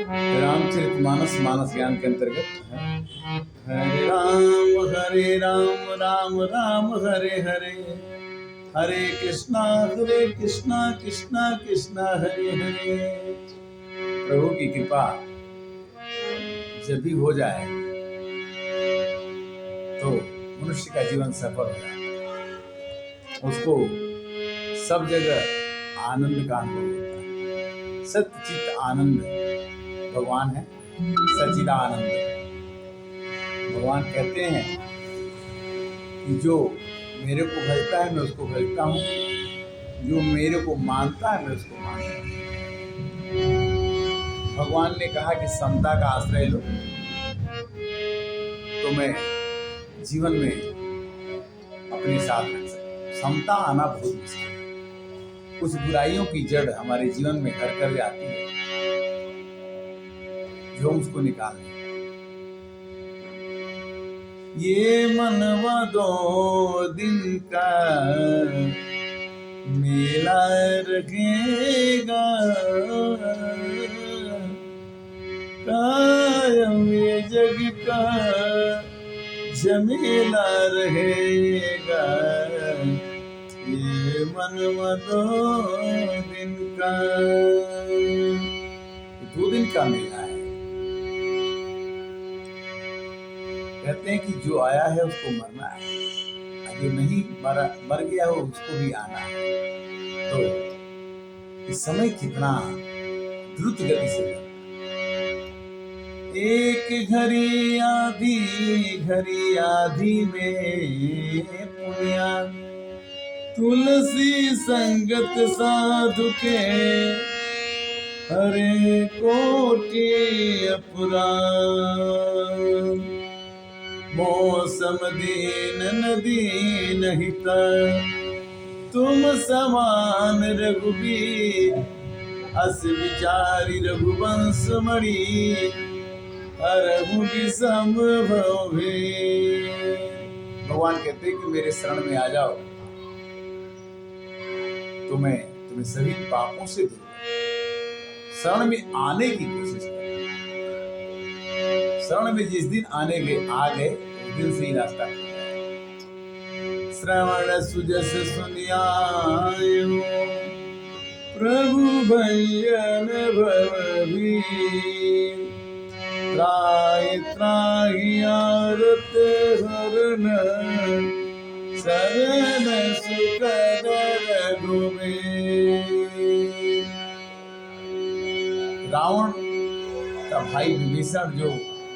रामचरितमानस मानस ज्ञान के अंतर्गत है। हरे राम राम राम हरे हरे, हरे कृष्णा कृष्णा कृष्णा हरे हरे। प्रभु की कृपा जब भी हो जाए तो मनुष्य का जीवन सफल हो जाए, उसको सब जगह आनंद का अनुभव होता है। सच्चित आनंद भगवान है, सच्चिदानंद। भगवान कहते हैं कि जो मेरे को भजता है मैं उसको भजता हूँ, जो मेरे को मानता है मैं उसको मानता हूँ। भगवान ने कहा कि समता का आश्रय लो, तो मैं जीवन में अपने साथ रख सकता। समता आना बहुत मुश्किल है। कुछ बुराइयों की जड़ हमारे जीवन में घर कर जाती है, जो हम उसको निकाल दें। ये मनवा 2 दिन का मेला रखेगा, कायम ये जग का झमेला रहेगा। ये मनवा 2 दिन का, 2 दिन का मेला है। कहते हैं कि जो आया है उसको मरना है, जो नहीं मर गया हो उसको भी आना है। तो इस समय कितना द्रुत गति से एक घड़ी आधी में पुनिया, तुलसी संगत साधु के हरे कोटि अपराध। मौसम दीन नदीन हित, तुम समान रघुबीर, अस विचारी रघुवंश मणि, हरहु विषम भवे। भगवान कहते हैं कि मेरे शरण में आ जाओ तो मैं तुम्हें सभी पापों से दूर। शरण में आने की कोशिश करो। शरण में जिस दिन आ गए उस दिन से ही रास्ता खुल जाए। श्रवण सुजस सुनियायो, प्रभु भंजन भवभीर, त्राहि आरत हरन, शरण सुखद रघुबीर। रावण का भाई विभीषण जो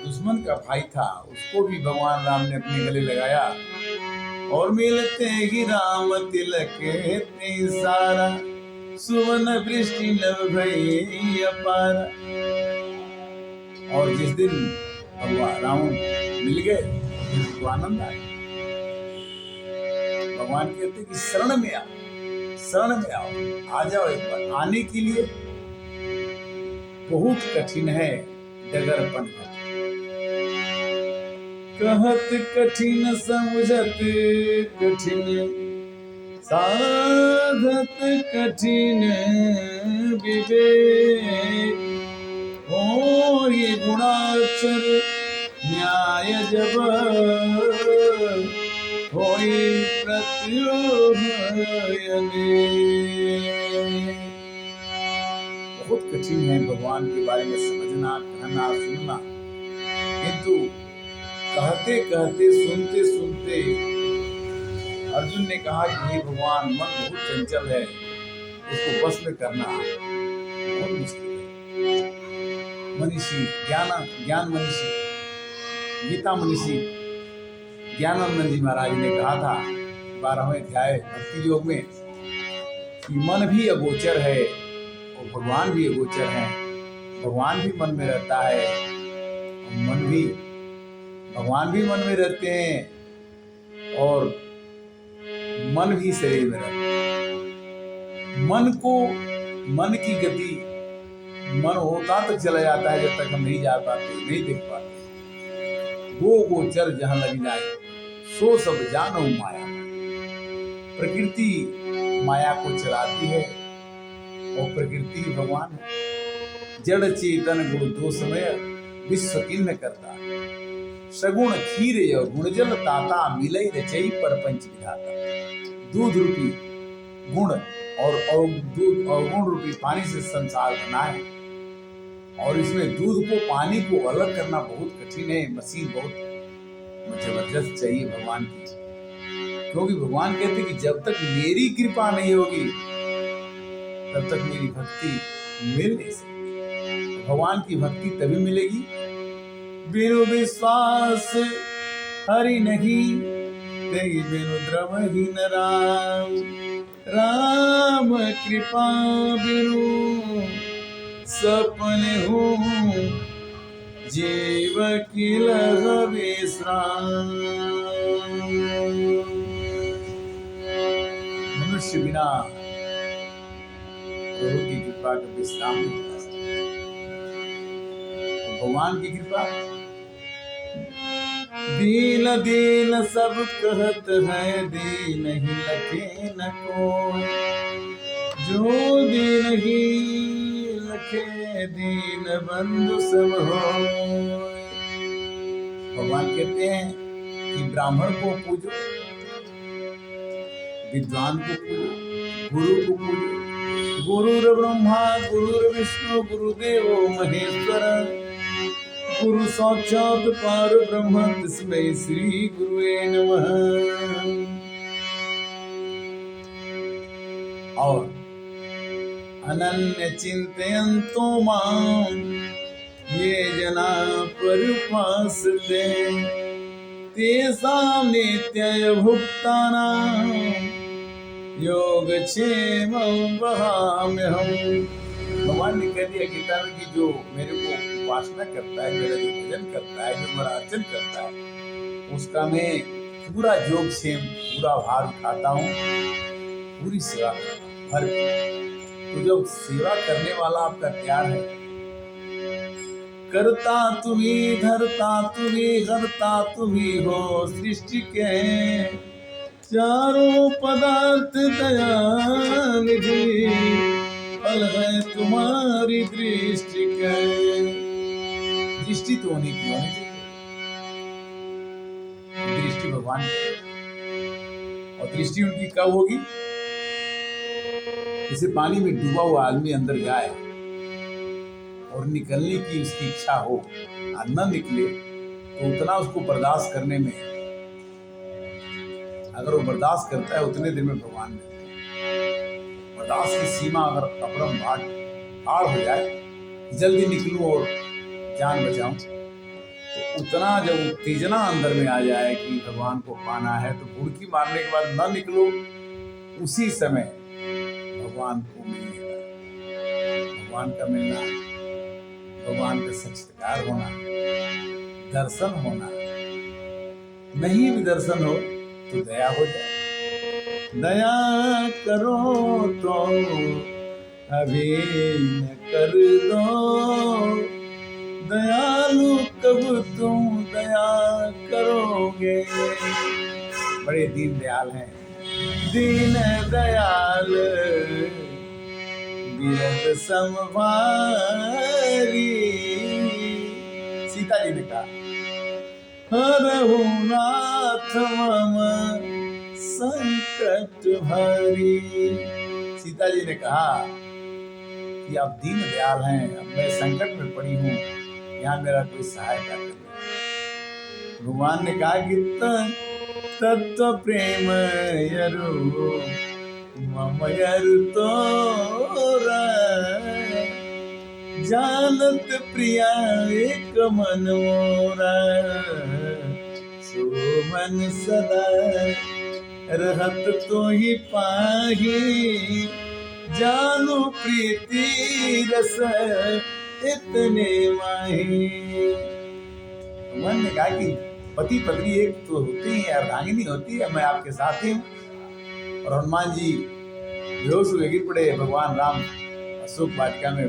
दुश्मन का भाई था, उसको भी भगवान राम ने अपने गले लगाया और मिलते ही राम तिलक सारा, सुवन वृष्टि नभ भई अपार। और जिस दिन भगवान रावण मिल गए तो आनंद आया। भगवान कहते कि शरण में आओ, आ जाओ एक बार। आने के लिए बहुत कठिन है डगरपन, कहत कठिन समझत कठिन, साधत कठिन विवेक। हो ये गुणाक्षर न्याय जब, होई प्रत्युभय अनेक। बहुत कठिन है भगवान के बारे में समझना, कहना, सुनना। किंतु कहते कहते सुनते सुनते अर्जुन ने कहा कि हे भगवान, मन बहुत चंचल है, उसको वश में करना बहुत मुश्किल है। मनीषी ज्ञान मनीषी, गीता मनीषी ज्ञानानंद जी महाराज ने कहा था 12वें अध्याय भक्ति योग में कि मन भी अगोचर है और भगवान भी अगोचर है। भगवान भी मन में रहता है और भगवान भी मन में रहते हैं और मन भी शरीर में रहता है। मन की गति, मन होता तो चला जाता है जब तक हम नहीं जा पाते, नहीं देख पाते। वो गोचर जहां लग जाए सो सब जानो माया। प्रकृति माया को चलाती है और प्रकृति भगवान है। जड़ चेतन गुण दो समय विश्व किन्न करता, सगुण खीर यो गुणजल ताता, मिलई रचई परपंच विधाता। दूध रूपी गुण और दूध और गुण रूपी पानी से संसार बना है, और इसमें दूध को पानी को अलग करना बहुत कठिन है। मशीन बहुत जबरदस्त चाहिए भगवान की, क्योंकि भगवान कहते कि जब तक मेरी कृपा नहीं होगी तब तक मेरी भक्ति मिल नहीं सकती। भगवान की भक्ति तभी मिलेगी, बिनु विश्वास हरि नहीं, तेहि बिनु द्रवहि न राम। राम कृपा बिनु सपने हूँ, जीव की लह विश्राम। मनुष्य बिना प्रभु की कृपा का विश्राम नहीं कर सकता। भगवान की कृपा, दीन दीन सब कहत है, दीन ही लखे न कोई, जो दीन ही लखे दीन बंधु सब हो। भगवान कहते हैं कि ब्राह्मण को पूजो, विद्वान को पूजो, गुरु को पूजो। गुरुर ब्रह्मा गुरुर विष्णु गुरुदेवो महेश्वर, गुरु साक्षात पार ब्रह्म तस्मै श्री गुरुवे नमः। और अनन्य चिंतयन्तो मां, ये जना परुपासते, तेषां नित्य भुक्तानां, योगक्षेमं वहाम्यहम्। भगवान ने कह दिया गीता में कि जो मेरे को उपासना करता है, मेरा जो भजन करता है, जो मेरा अर्चन करता है, उसका मैं पूरा योगक्षेम पूरा भार उठाता हूँ, पूरी सेवा करता हूँ। तो जब सेवा करने वाला आपका तैयार है, करता तुम्ही धरता तुम्ही हरता तुम्ही हो, सृष्टि के चारों पदार्थ दया निधि, फल है तुम्हारी दृष्टि के। दृष्टि तो होनी चाहिए, दृष्टि भगवान की, और दृष्टि उनकी कब होगी? जैसे पानी में डूबा हुआ आदमी अंदर जाए और निकलने की उसकी इच्छा हो और न निकले, तो उतना उसको बर्दाश्त करने में, अगर वो बर्दाश्त करता है उतने दिन में भगवान मिलते हैं। बर्दाश्त की सीमा अगर अपरम पार हो जाए, जल्दी निकलूं और जान बचाऊं, तो उतना जब उत्तेजना अंदर में आ जाए कि भगवान को पाना है, तो बुड़की मारने के बाद न निकलो, उसी समय भगवान को मिलने का, भगवान का मिलना, भगवान का साक्षात्कार होना, दर्शन होना। नहीं भी दर्शन हो तो दया हो जाए। दया करो तो अभी न कर दो, दयालु कब तुम दया करोगे। बड़े दीन दयाल हैं, दीन दयाल बिरद समवारी। सीता जी ने कहा, हरहु नाथ मम संकट भारी। सीता जी ने कहा कि आप दीन दयाल हैं, अब मैं संकट में पड़ी हूँ, यहाँ मेरा कोई सहायता करो। भगवान ने कहा कि तत्व प्रेम यरु मम यरु तोरा, जानत प्रिया एक मन मोरा, सो मन सदा रहत तो ही पाही, जानू प्रीति रस इतने माही। मन ने कहा कि पति पत्नी एक तो होती है, अर्धांगिनी होती है, मैं आपके साथ ही हूँ। और हनुमान जी बेहोश हुए गिर पड़े। भगवान राम अशोक वाटिका में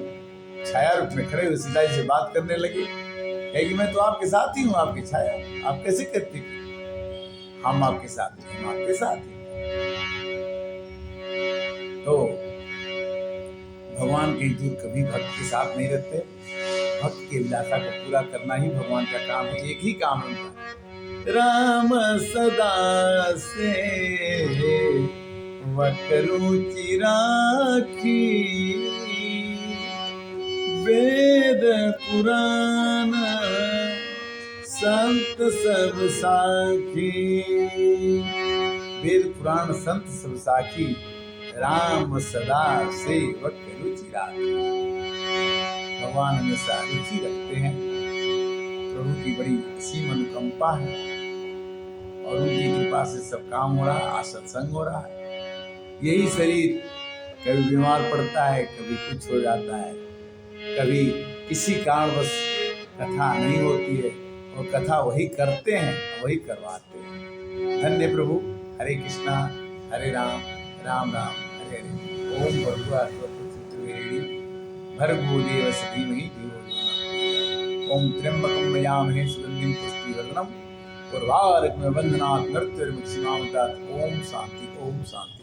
छाया रूप में खड़े हुए सीता जी से बात करने लगे, कहे कि मैं तो आपके साथ ही हूँ, आपकी छाया, आप कैसे कहते? हम आपके साथ हैं, हम आपके साथ हैं। तो भगवान कहीं दूर कभी भक्त के साथ नहीं रहते। भक्त की अभिलाषा को पूरा करना ही भगवान का काम है। एक ही काम है उनका, राम सदा से वकरुचि राखी, वेद पुराण संत सब साखी। वेद पुराण संत सब साखी, राम सदा सेवक रुचि राखी। भगवान हमेशा रुचि रखते हैं। प्रभु की बड़ी असीम अनुकंपा है और उनकी कृपा से सब काम हो रहा है, आज सत्संग हो रहा है। यही शरीर कभी बीमार पड़ता है, कभी कुछ हो जाता है, कभी किसी कारणवश कथा नहीं होती है, और कथा वही करते हैं, वही करवाते हैं। धन्य प्रभु। हरे कृष्णा हरे राम राम राम हरे हरे। ओम भर्गो देवस्य धीमहि धियो यो न प्रचोदयात्। ओम त्र्यंबकं यजामहे सुगंधिं पुष्टिवर्धनम् उर्वारुकमिव बन्धनात् मृत्युर्मुक्षीमामृतात्। ओम शांति ओम शांति।